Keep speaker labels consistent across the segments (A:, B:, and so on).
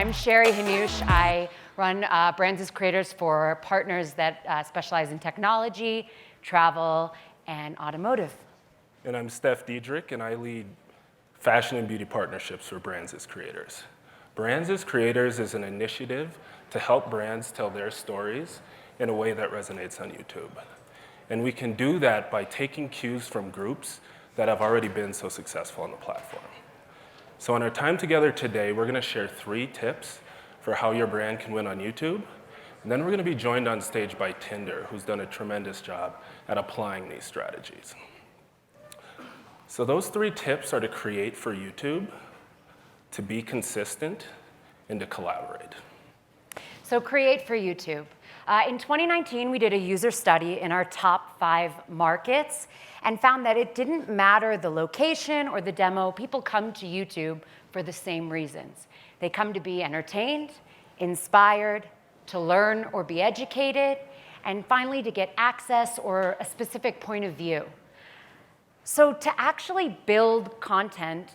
A: I'm Sherry Hanush. I run Brands as Creators for partners that specialize in technology, travel, and automotive.
B: And I'm Steph Diedrich, and I lead fashion and beauty partnerships for Brands as Creators. Brands as Creators is an initiative to help brands tell their stories in a way that resonates on YouTube. And we can do that by taking cues from groups that have already been so successful on the platform. So in our time together today, we're going to share 3 tips for how your brand can win on YouTube. And then we're going to be joined on stage by Tinder, who's done a tremendous job at applying these strategies. So those 3 tips are to create for YouTube, to be consistent, and to collaborate.
A: So create for YouTube. In 2019, we did a user study in our top 5 markets and found that it didn't matter the location or the demo. People come to YouTube for the same reasons. They come to be entertained, inspired, to learn or be educated, and finally to get access or a specific point of view. So to actually build content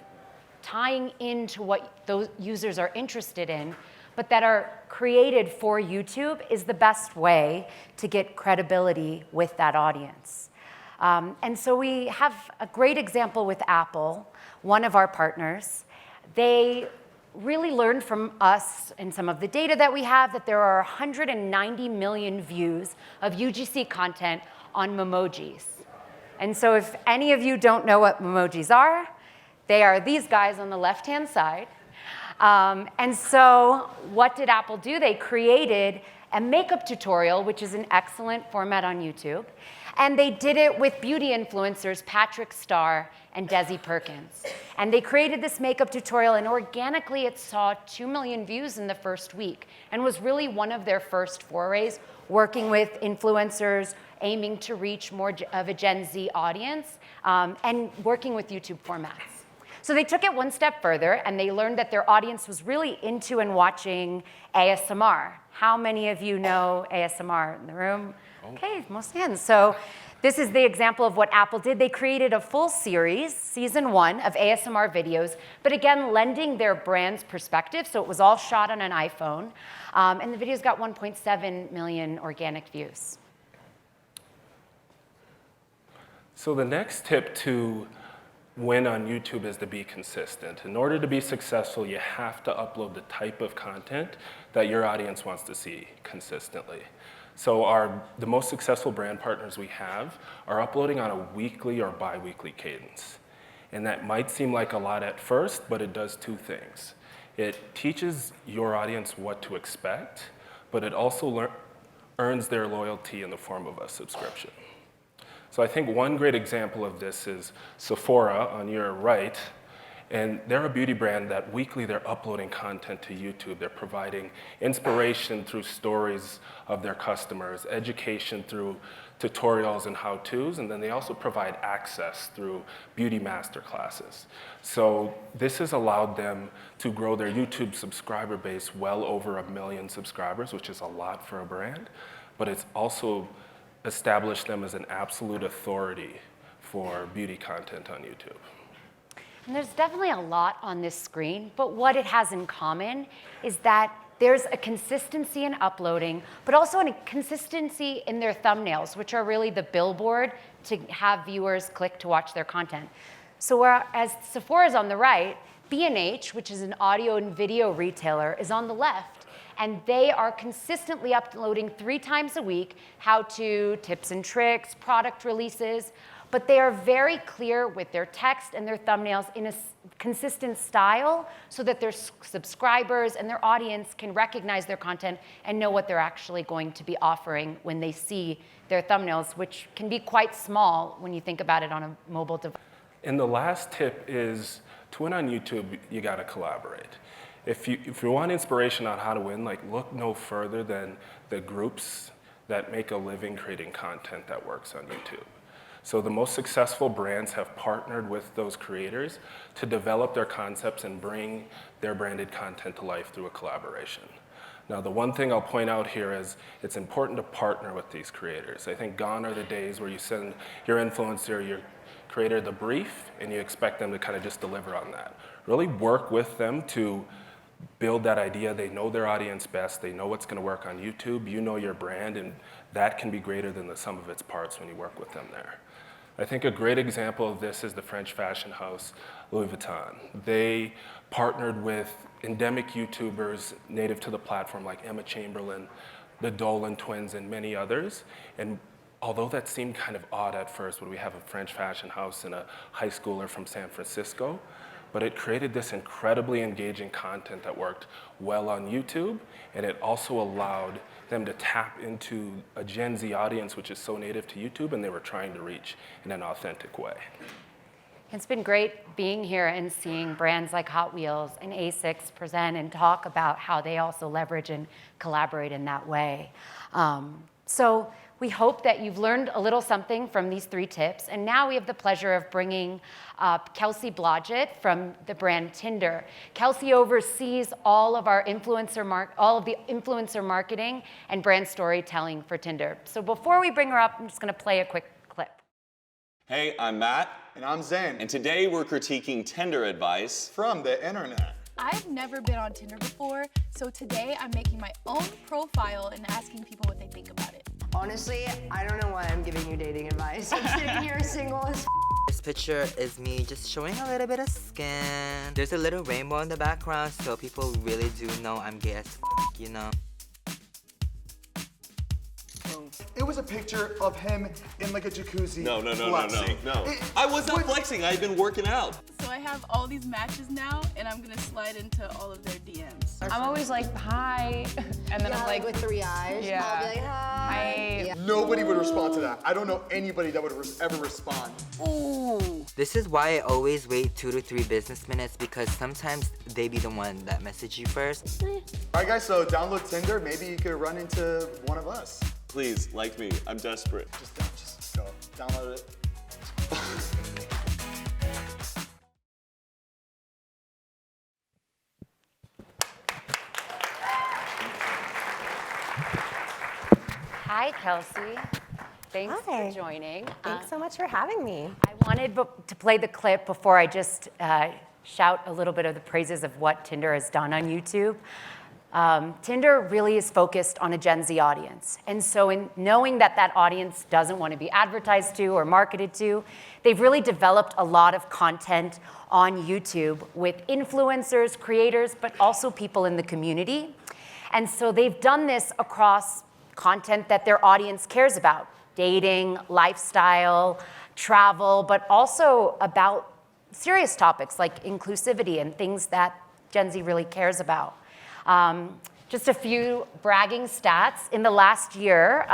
A: tying into what those users are interested in, but that are created for YouTube, is the best way to get credibility with that audience. And so we have a great example with Apple, one of our partners. They really learned from us and some of the data that we have that there are 190 million views of UGC content on Memojis. And so if any of you don't know what Memojis are, they are these guys on the left-hand side. And so what did Apple do? They created a makeup tutorial, which is an excellent format on YouTube. And they did it with beauty influencers, Patrick Starr and Desi Perkins. And they created this makeup tutorial, and organically it saw 2 million views in the first week and was really one of their first forays working with influencers, aiming to reach more of a Gen Z audience, and working with YouTube formats. So they took it one step further, and they learned that their audience was really into and watching ASMR. How many of you know ASMR in the room? Okay, most hands. So this is the example of what Apple did. They created a full series, season 1, of ASMR videos, but again, lending their brand's perspective. So it was all shot on an iPhone, and the videos got 1.7 million organic views.
B: So the next tip to win on YouTube is to be consistent. In order to be successful, you have to upload the type of content that your audience wants to see consistently. So the most successful brand partners we have are uploading on a weekly or bi-weekly cadence. And that might seem like a lot at first, but it does 2 things. It teaches your audience what to expect, but it also earns their loyalty in the form of a subscription. So I think one great example of this is Sephora on your right, and they're a beauty brand that weekly they're uploading content to YouTube. They're providing inspiration through stories of their customers, education through tutorials and how-tos, and then they also provide access through beauty masterclasses. So this has allowed them to grow their YouTube subscriber base well over 1 million subscribers, which is a lot for a brand, but it's also established them as an absolute authority for beauty content on YouTube.
A: And there's definitely a lot on this screen, but what it has in common is that there's a consistency in uploading, but also a consistency in their thumbnails, which are really the billboard to have viewers click to watch their content. So whereas Sephora is on the right, B&H, which is an audio and video retailer, is on the left. And they are consistently uploading 3 times a week, how-to, tips and tricks, product releases, but they are very clear with their text and their thumbnails in a consistent style so that their subscribers and their audience can recognize their content and know what they're actually going to be offering when they see their thumbnails, which can be quite small when you think about it on a mobile device.
B: And the last tip is, to win on YouTube, you gotta collaborate. If you want inspiration on how to win, look no further than the groups that make a living creating content that works on YouTube. So the most successful brands have partnered with those creators to develop their concepts and bring their branded content to life through a collaboration. Now, the one thing I'll point out here is it's important to partner with these creators. I think gone are the days where you send your influencer, your creator the brief, and you expect them to kind of just deliver on that. Really work with them to build that idea. They know their audience best. They know what's going to work on YouTube. You know your brand, and that can be greater than the sum of its parts when you work with them there. I think a great example of this is the French fashion house, Louis Vuitton. They partnered with endemic YouTubers native to the platform like Emma Chamberlain, the Dolan twins, and many others. And although that seemed kind of odd at first, when we have a French fashion house and a high schooler from San Francisco, but it created this incredibly engaging content that worked well on YouTube, and it also allowed them to tap into a Gen Z audience, which is so native to YouTube, and they were trying to reach in an authentic way.
A: It's been great being here and seeing brands like Hot Wheels and ASICS present and talk about how they also leverage and collaborate in that way. So we hope that you've learned a little something from these 3 tips. And now we have the pleasure of bringing up Kelsey Blodgett from the brand Tinder. Kelsey oversees all of the influencer marketing and brand storytelling for Tinder. So before we bring her up, I'm just going to play a quick clip.
C: Hey, I'm Matt.
D: And I'm Zane.
C: And today we're critiquing Tinder advice
D: From the internet.
E: I've never been on Tinder before, so today I'm making my own profile and asking people what they think about it.
F: Honestly, I don't know why I'm giving you dating advice. I'm sitting here single as
G: This picture is me just showing a little bit of skin. There's a little rainbow in the background, so people really do know I'm gay as you know.
D: It was a picture of him in like a jacuzzi.
C: No.
D: flexing.
C: I was not flexing, I've been working out.
E: So I have all these matches now, and I'm gonna slide into all of their DMs.
H: I'm always like, hi, and then I'm like,
F: with 3 eyes.
H: Yeah.
F: I'll be like, hi.
H: Yeah.
D: Nobody would respond to that. I don't know anybody that would ever respond.
E: Ooh.
G: This is why I always wait 2 to 3 business minutes, because sometimes they be the one that message you first.
D: All right, guys, so download Tinder. Maybe you could run into one of us.
C: Please, like me, I'm desperate.
D: Just go. Download it.
A: Hi, Kelsey. Thanks
I: Hi.
A: for joining.
I: Thanks so much for having me.
A: I wanted to play the clip before I just shout a little bit of the praises of what Tinder has done on YouTube. Tinder really is focused on a Gen Z audience. And so in knowing that that audience doesn't want to be advertised to or marketed to, they've really developed a lot of content on YouTube with influencers, creators, but also people in the community. And so they've done this across content that their audience cares about: dating, lifestyle, travel, but also about serious topics like inclusivity and things that Gen Z really cares about. Just a few bragging stats. In the last year,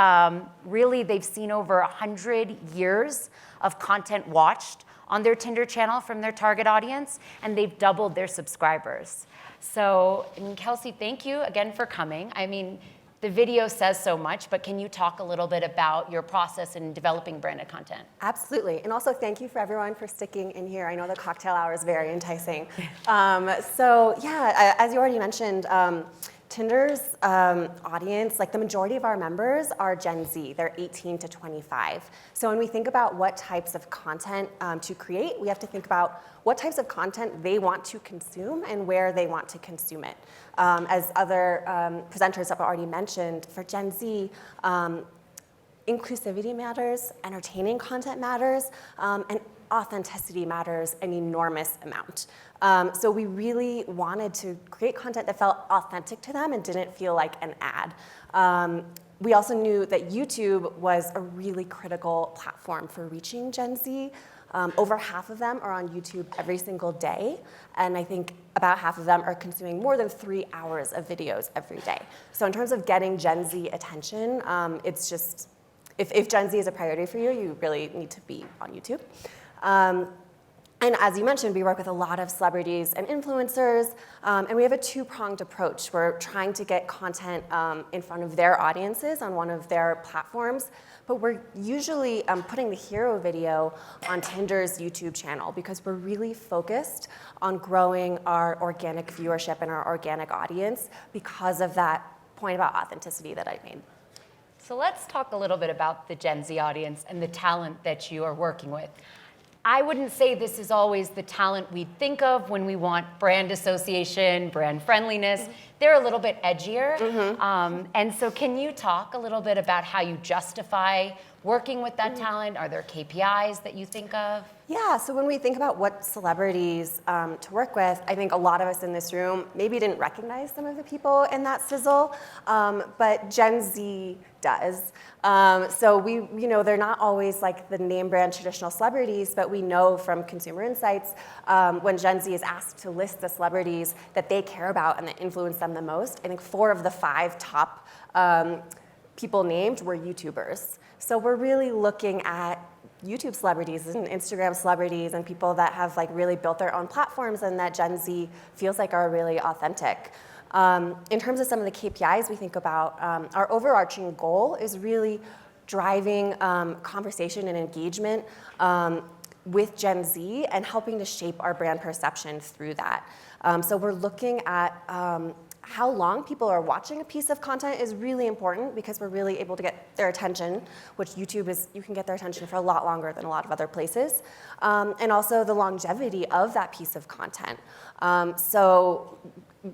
A: really they've seen over 100 years of content watched on their Tinder channel from their target audience, and they've doubled their subscribers. So, and Kelsey, thank you again for coming. I mean, the video says so much, but can you talk a little bit about your process in developing branded content?
I: Absolutely. And also thank you for everyone for sticking in here. I know the cocktail hour is very enticing. So yeah, as you already mentioned, Tinder's audience, like the majority of our members are Gen Z. They're 18 to 25. So when we think about what types of content to create, we have to think about what types of content they want to consume and where they want to consume it. As other presenters have already mentioned, for Gen Z, inclusivity matters, entertaining content matters, and authenticity matters an enormous amount. So we really wanted to create content that felt authentic to them and didn't feel like an ad. We also knew that YouTube was a really critical platform for reaching Gen Z. Over half of them are on YouTube every single day, and I think about half of them are consuming more than 3 hours of videos every day. So in terms of getting Gen Z attention, it's just, if Gen Z is a priority for you, you really need to be on YouTube. And as you mentioned, we work with a lot of celebrities and influencers, and we have a two-pronged approach. We're trying to get content in front of their audiences on one of their platforms, but we're usually putting the hero video on Tinder's YouTube channel because we're really focused on growing our organic viewership and our organic audience because of that point about authenticity that I made.
A: So let's talk a little bit about the Gen Z audience and the talent that you are working with. I wouldn't say this is always the talent we think of when we want brand association, brand friendliness. They're a little bit edgier. And so can you talk a little bit about how you justify working with that talent? Are there KPIs that you think of?
I: Yeah, so when we think about what celebrities to work with, I think a lot of us in this room maybe didn't recognize some of the people in that sizzle, but Gen Z does. So they're not always like the name brand traditional celebrities, but we know from consumer insights when Gen Z is asked to list the celebrities that they care about and that influence them the most, I think 4 of the 5 top people named were YouTubers. So we're really looking at YouTube celebrities and Instagram celebrities and people that have like really built their own platforms and that Gen Z feels like are really authentic. In terms of some of the KPIs we think about, our overarching goal is really driving conversation and engagement with Gen Z and helping to shape our brand perception through that. So we're looking at how long people are watching a piece of content is really important because we're really able to get their attention, which YouTube is, you can get their attention for a lot longer than a lot of other places. And also the longevity of that piece of content. So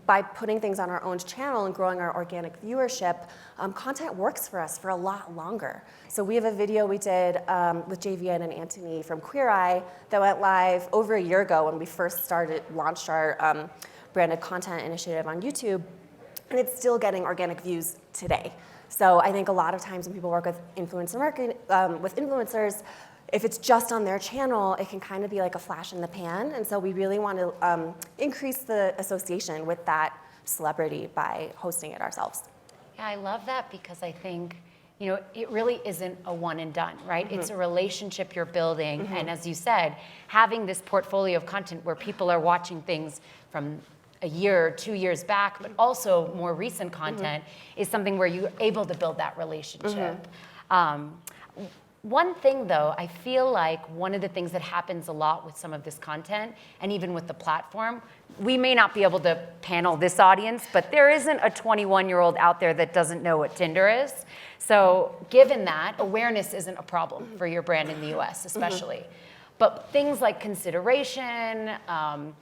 I: by putting things on our own channel and growing our organic viewership, content works for us for a lot longer. So we have a video we did with JVN and Anthony from Queer Eye that went live over a year ago when we first launched our branded content initiative on YouTube, and it's still getting organic views today. So I think a lot of times when people work with influencer marketing, with influencers, if it's just on their channel, it can kind of be like a flash in the pan. And so we really want to increase the association with that celebrity by hosting it ourselves.
A: Yeah, I love that because I think, it really isn't a one and done, right? It's a relationship you're building. And as you said, having this portfolio of content where people are watching things from a year or 2 years back, but also more recent content is something where you're able to build that relationship. One thing though, I feel like one of the things that happens a lot with some of this content, and even with the platform, we may not be able to panel this audience, but there isn't a 21-year-old out there that doesn't know what Tinder is. So given that, awareness isn't a problem for your brand in the US especially. But things like consideration,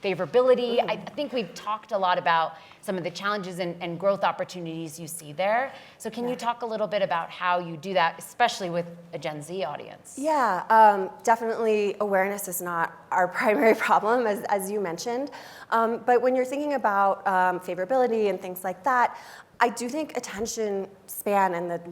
A: favorability, I think we've talked a lot about some of the challenges and growth opportunities you see there. So can you talk a little bit about how you do that, especially with a Gen Z audience?
I: Yeah, definitely awareness is not our primary problem, as you mentioned. But when you're thinking about favorability and things like that, I do think attention span and the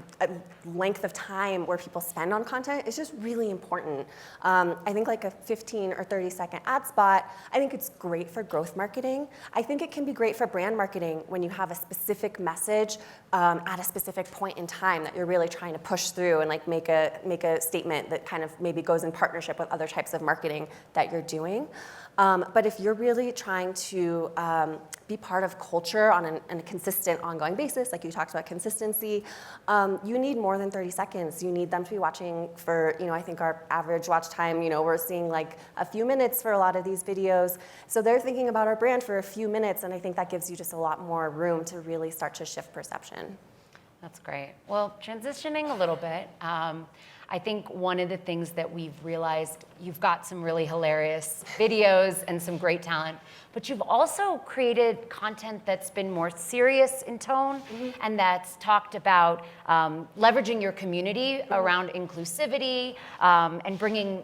I: length of time where people spend on content is just really important. I think like a 15 or 30-second ad spot, I think it's great for growth marketing. I think it can be great for brand marketing when you have a specific message at a specific point in time that you're really trying to push through and like make a statement that kind of maybe goes in partnership with other types of marketing that you're doing. But if you're really trying to be part of culture on a consistent, ongoing basis, like you talked about consistency, you need more than 30 seconds. You need them to be watching for, I think our average watch time, we're seeing like a few minutes for a lot of these videos. So they're thinking about our brand for a few minutes, and I think that gives you just a lot more room to really start to shift perception.
A: That's great. Well, transitioning a little bit, I think one of the things that we've realized, you've got some really hilarious videos and some great talent, but you've also created content that's been more serious in tone and that's talked about leveraging your community around inclusivity and bringing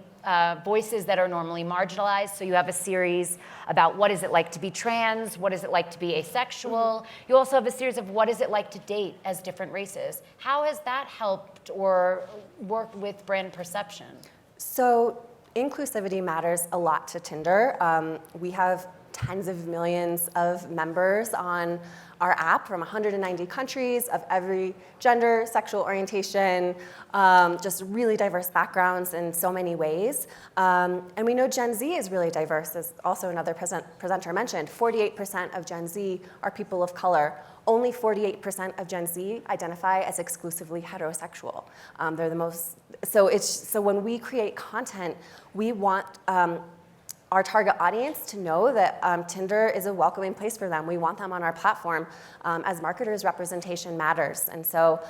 A: voices that are normally marginalized. So you have a series about what is it like to be trans, what is it like to be asexual. You also have a series of what is it like to date as different races. How has that helped or worked with brand perception?
I: So inclusivity matters a lot to Tinder. We have tens of millions of members on our app from 190 countries of every gender, sexual orientation, just really diverse backgrounds in so many ways. And we know Gen Z is really diverse, as also another presenter mentioned. 48% of Gen Z are people of color. Only 48% of Gen Z identify as exclusively heterosexual. They're the most, so when we create content, we want our target audience to know that Tinder is a welcoming place for them. We want them on our platform. As marketers, representation matters. And so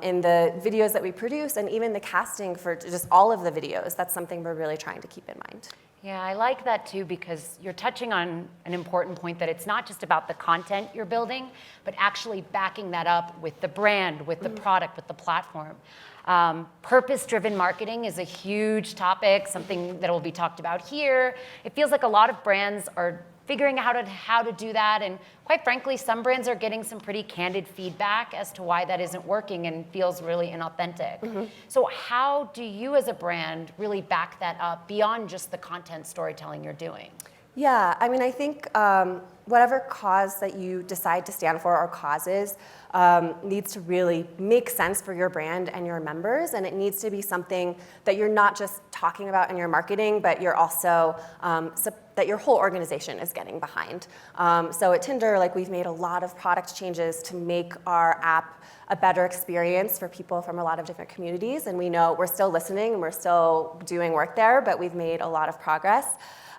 I: in the videos that we produce and even the casting for just all of the videos, that's something we're really trying to keep in mind.
A: Yeah, I like that too, because you're touching on an important point that it's not just about the content you're building, but actually backing that up with the brand, with the product, with the platform. Purpose-driven marketing is a huge topic, something that will be talked about here. It feels like a lot of brands are figuring out how to do that, and quite frankly, some brands are getting some pretty candid feedback as to why that isn't working and feels really inauthentic. So how do you as a brand really back that up beyond just the content storytelling you're doing?
I: Yeah, I mean, I think whatever cause that you decide to stand for or causes needs to really make sense for your brand and your members, and it needs to be something that you're not just talking about in your marketing, but you're also, that your whole organization is getting behind. So at Tinder, like, we've made a lot of product changes to make our app a better experience for people from a lot of different communities, and we know we're still listening and we're still doing work there, but we've made a lot of progress.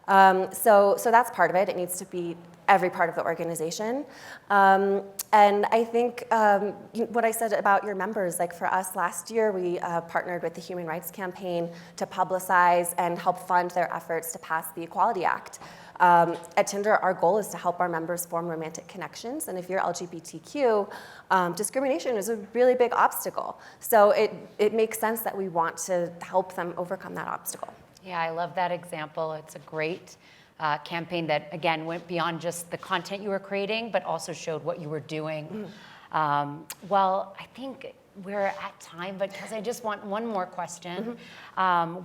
I: So that's part of it. It needs to be every part of the organization. And I think what I said about your members, like for us last year, we partnered with the Human Rights Campaign to publicize and help fund their efforts to pass the Equality Act. At Tinder, our goal is to help our members form romantic connections, and if you're LGBTQ, discrimination is a really big obstacle. So it makes sense that we want to help them overcome that obstacle.
A: Yeah, I love that example. It's a great campaign that, again, went beyond just the content you were creating, but also showed what you were doing. Well, I think we're at time, but because I just want one more question.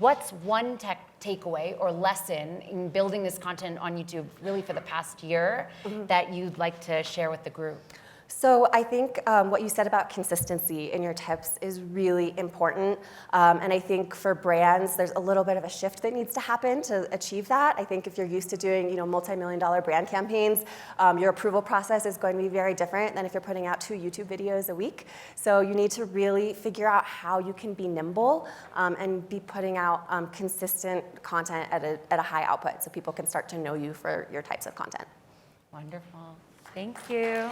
A: What's one takeaway or lesson in building this content on YouTube really for the past year that you'd like to share with the group?
I: So I think what you said about consistency in your tips is really important. And I think for brands, there's a little bit of a shift that needs to happen to achieve that. I think if you're used to doing, multi-million-dollar brand campaigns, your approval process is going to be very different than if you're putting out 2 YouTube videos a week. So you need to really figure out how you can be nimble and be putting out consistent content at a high output so people can start to know you for your types of content.
A: Wonderful. Thank you.